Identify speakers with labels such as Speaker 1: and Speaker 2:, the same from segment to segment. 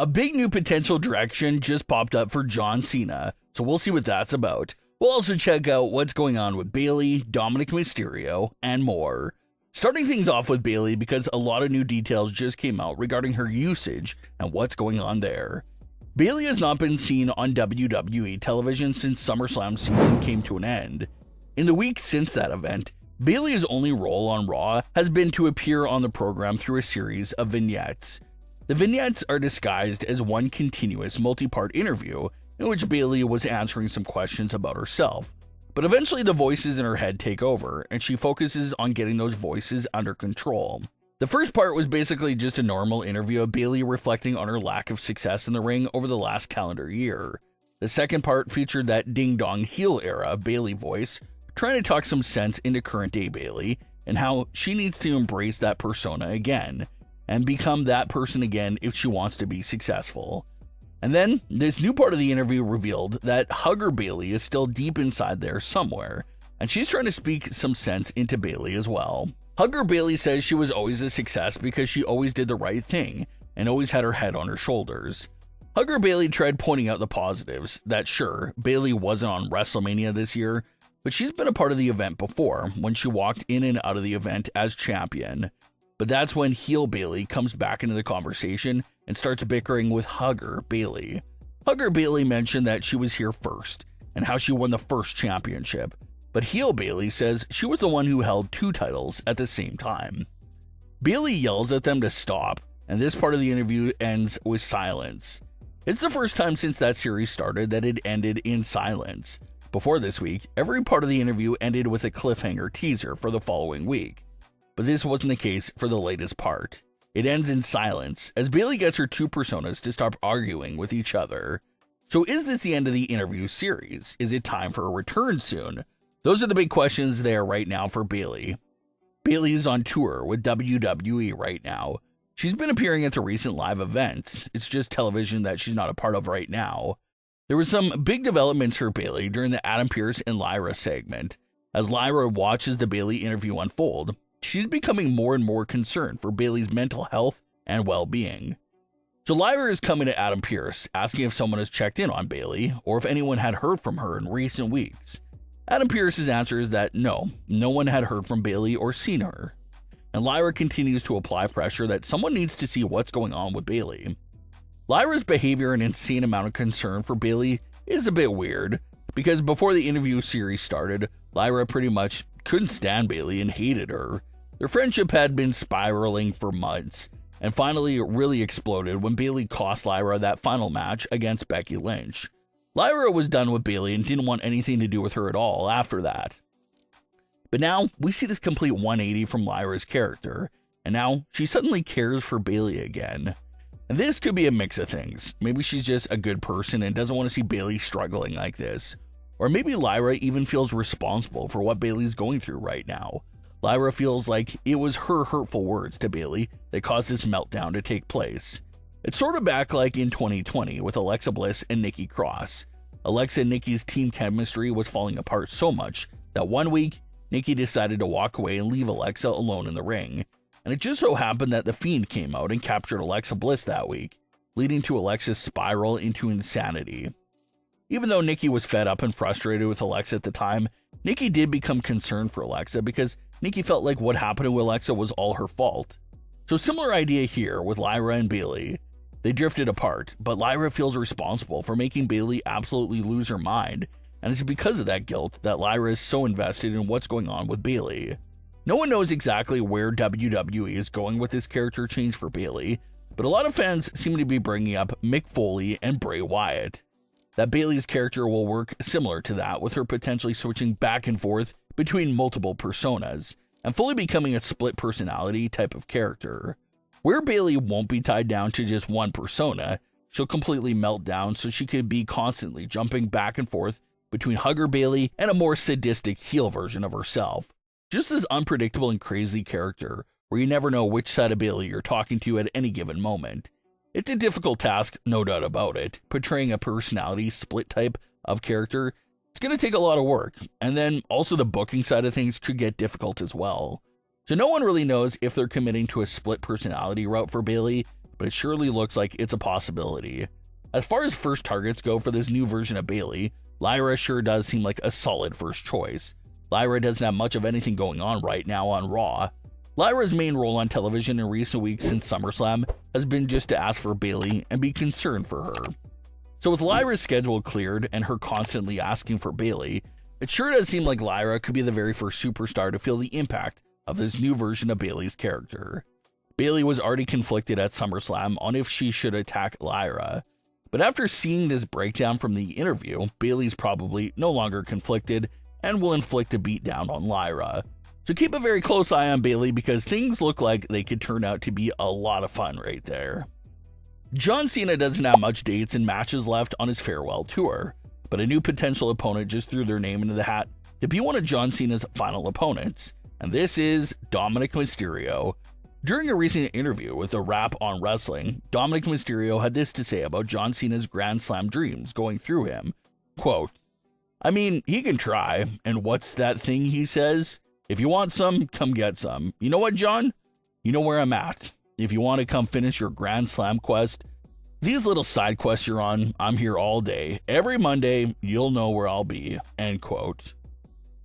Speaker 1: A big new potential direction just popped up for John Cena, so we'll see what that's about. We'll also check out what's going on with Bayley, Dominik Mysterio, and more. Starting things off with Bayley because a lot of new details just came out regarding her usage and what's going on there. Bayley has not been seen on WWE television since SummerSlam season came to an end. In the weeks since that event, Bayley's only role on Raw has been to appear on the program through a series of vignettes. The vignettes are disguised as one continuous multi-part interview in which Bayley was answering some questions about herself. But eventually the voices in her head take over, and she focuses on getting those voices under control. The first part was basically just a normal interview of Bayley reflecting on her lack of success in the ring over the last calendar year. The second part featured that ding-dong heel era Bayley voice, trying to talk some sense into current-day Bayley, and how she needs to embrace that persona again, and become that person again if she wants to be successful. And then, this new part of the interview revealed that Hugger Bayley is still deep inside there somewhere, and she's trying to speak some sense into Bayley as well. Hugger Bayley says she was always a success because she always did the right thing, and always had her head on her shoulders. Hugger Bayley tried pointing out the positives, that sure, Bayley wasn't on WrestleMania this year, but she's been a part of the event before, when she walked in and out of the event as champion. But that's when heel Bayley comes back into the conversation and starts bickering with Hugger Bayley. Hugger Bayley mentioned that she was here first, and how she won the first championship, but heel Bayley says she was the one who held 2 titles at the same time. Bayley yells at them to stop, and this part of the interview ends with silence. It's the first time since that series started that it ended in silence. Before this week, every part of the interview ended with a cliffhanger teaser for the following week. But this wasn't the case for the latest part. It ends in silence, as Bayley gets her 2 personas to stop arguing with each other. So is this the end of the interview series? Is it time for a return soon? Those are the big questions there right now for Bayley. Bayley is on tour with WWE right now. She's been appearing at the recent live events. It's just television that she's not a part of right now. There was some big developments for Bayley during the Adam Pearce and Lyra segment. As Lyra watches the Bayley interview unfold, she's becoming more and more concerned for Bayley's mental health and well-being. So Lyra is coming to Adam Pearce, asking if someone has checked in on Bayley, or if anyone had heard from her in recent weeks. Adam Pearce's answer is that no one had heard from Bayley or seen her. And Lyra continues to apply pressure that someone needs to see what's going on with Bayley. Lyra's behavior and insane amount of concern for Bayley is a bit weird, because before the interview series started, Lyra pretty much couldn't stand Bayley and hated her. Their friendship had been spiraling for months, and finally it really exploded when Bayley cost Lyra that final match against Becky Lynch. Lyra was done with Bayley and didn't want anything to do with her at all after that. But now we see this complete 180 from Lyra's character, and now she suddenly cares for Bayley again. And this could be a mix of things. Maybe she's just a good person and doesn't want to see Bayley struggling like this. Or maybe Lyra even feels responsible for what Bayley's going through right now. Lyra feels like it was her hurtful words to Bayley that caused this meltdown to take place. It's sort of back like in 2020 with Alexa Bliss and Nikki Cross. Alexa and Nikki's team chemistry was falling apart so much that one week, Nikki decided to walk away and leave Alexa alone in the ring. And it just so happened that The Fiend came out and captured Alexa Bliss that week, leading to Alexa's spiral into insanity. Even though Nikki was fed up and frustrated with Alexa at the time, Nikki did become concerned for Alexa because Nikki felt like what happened to Alexa was all her fault. So similar idea here with Lyra and Bayley. They drifted apart, but Lyra feels responsible for making Bayley absolutely lose her mind, and it's because of that guilt that Lyra is so invested in what's going on with Bayley. No one knows exactly where WWE is going with this character change for Bayley, but a lot of fans seem to be bringing up Mick Foley and Bray Wyatt. That Bayley's character will work similar to that, with her potentially switching back and forth between multiple personas, and fully becoming a split personality type of character. Where Bayley won't be tied down to just one persona, she'll completely melt down so she could be constantly jumping back and forth between Hugger Bayley and a more sadistic heel version of herself. Just this unpredictable and crazy character, where you never know which side of Bayley you're talking to at any given moment. It's a difficult task, no doubt about it. Portraying a personality split type of character, it's going to take a lot of work, and then also the booking side of things could get difficult as well. So no one really knows if they're committing to a split personality route for Bayley, but it surely looks like it's a possibility. As far as first targets go for this new version of Bayley, Lyra sure does seem like a solid first choice. Lyra doesn't have much of anything going on right now on Raw. Lyra's main role on television in recent weeks since SummerSlam has been just to ask for Bayley and be concerned for her. So with Lyra's schedule cleared and her constantly asking for Bayley, it sure does seem like Lyra could be the very first superstar to feel the impact of this new version of Bayley's character. Bayley was already conflicted at SummerSlam on if she should attack Lyra, but after seeing this breakdown from the interview, Bayley's probably no longer conflicted and will inflict a beatdown on Lyra. So keep a very close eye on Bayley because things look like they could turn out to be a lot of fun right there. John Cena doesn't have much dates and matches left on his farewell tour, but a new potential opponent just threw their name into the hat to be one of John Cena's final opponents, and this is Dominik Mysterio. During a recent interview with a Wrap on Wrestling, Dominik Mysterio had this to say about John Cena's Grand Slam dreams going through him. Quote, "I mean, he can try, and what's that thing he says? If you want some, come get some. You know what, John? You know where I'm at. If you want to come finish your Grand Slam quest, these little side quests you're on, I'm here all day. Every Monday, you'll know where I'll be." End quote.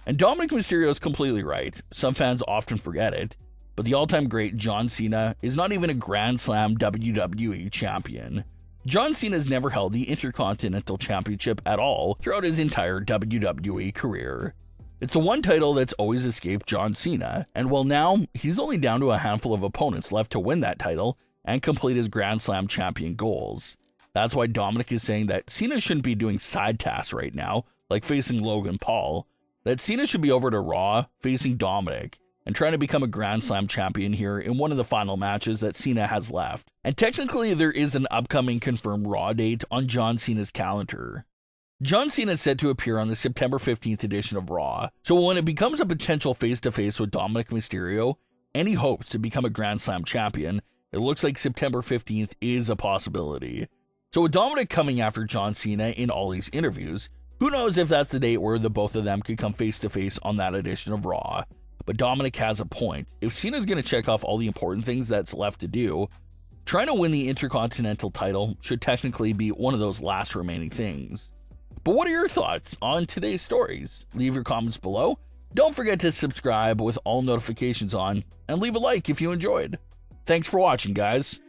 Speaker 1: And Dominik Mysterio is completely right. Some fans often forget it, but the all-time great John Cena is not even a Grand Slam WWE champion. John Cena's never held the Intercontinental Championship at all throughout his entire WWE career. It's the one title that's always escaped John Cena, and well now, he's only down to a handful of opponents left to win that title and complete his Grand Slam champion goals. That's why Dominik is saying that Cena shouldn't be doing side tasks right now, like facing Logan Paul, that Cena should be over to Raw facing Dominik, and trying to become a Grand Slam champion here in one of the final matches that Cena has left. And technically there is an upcoming confirmed Raw date on John Cena's calendar. John Cena is set to appear on the September 15th edition of Raw, so when it becomes a potential face-to-face with Dominik Mysterio, and he hopes to become a Grand Slam champion, it looks like September 15th is a possibility. So with Dominik coming after John Cena in all these interviews, who knows if that's the date where the both of them could come face-to-face on that edition of Raw. But Dominik has a point. If Cena's going to check off all the important things that's left to do, trying to win the Intercontinental title should technically be one of those last remaining things. But what are your thoughts on today's stories? Leave your comments below. Don't forget to subscribe with all notifications on, and leave a like if you enjoyed. Thanks for watching, guys.